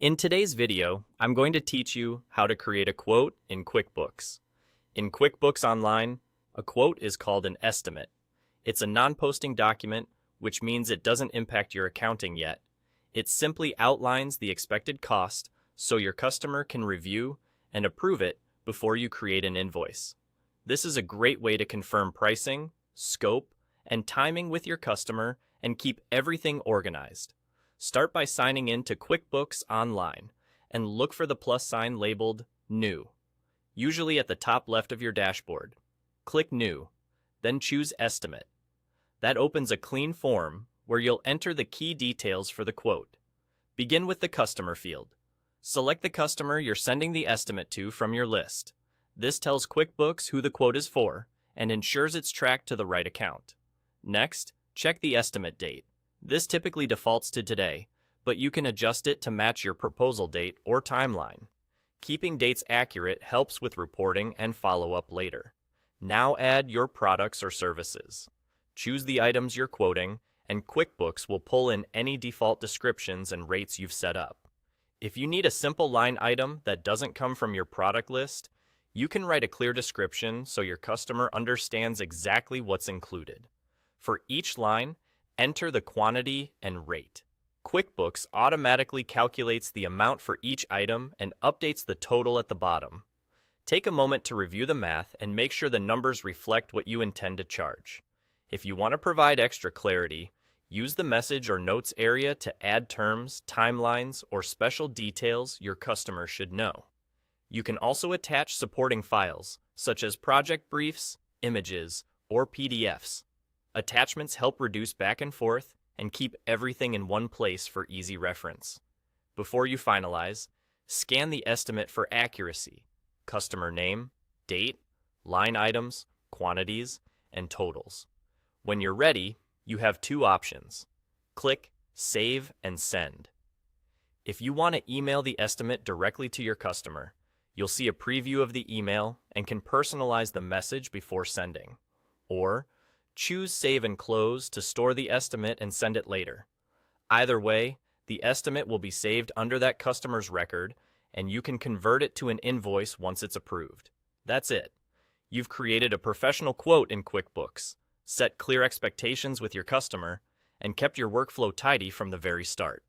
In today's video, I'm going to teach you how to create a quote in QuickBooks. In QuickBooks Online, a quote is called an estimate. It's a non-posting document, which means it doesn't impact your accounting yet. It simply outlines the expected cost so your customer can review and approve it before you create an invoice. This is a great way to confirm pricing, scope, and timing with your customer and keep everything organized. Start by signing in to QuickBooks Online and look for the plus sign labeled New, usually at the top left of your dashboard. Click New, then choose Estimate. That opens a clean form where you'll enter the key details for the quote. Begin with the customer field. Select the customer you're sending the estimate to from your list. This tells QuickBooks who the quote is for and ensures it's tracked to the right account. Next, check the estimate date. This typically defaults to today, but you can adjust it to match your proposal date or timeline. Keeping dates accurate helps with reporting and follow-up later. Now add your products or services. Choose the items you're quoting, and QuickBooks will pull in any default descriptions and rates you've set up. If you need a simple line item that doesn't come from your product list, you can write a clear description so your customer understands exactly what's included. For each line, enter the quantity and rate. QuickBooks automatically calculates the amount for each item and updates the total at the bottom. Take a moment to review the math and make sure the numbers reflect what you intend to charge. If you want to provide extra clarity, use the message or notes area to add terms, timelines, or special details your customer should know. You can also attach supporting files, such as project briefs, images, or PDFs. Attachments help reduce back and forth and keep everything in one place for easy reference. Before you finalize, scan the estimate for accuracy: customer name, date, line items, quantities, and totals. When you're ready, you have two options. Click Save and Send. If you want to email the estimate directly to your customer, you'll see a preview of the email and can personalize the message before sending. Or choose Save and Close to store the estimate and send it later. Either way, the estimate will be saved under that customer's record, and you can convert it to an invoice once it's approved. That's it. You've created a professional quote in QuickBooks, set clear expectations with your customer, and kept your workflow tidy from the very start.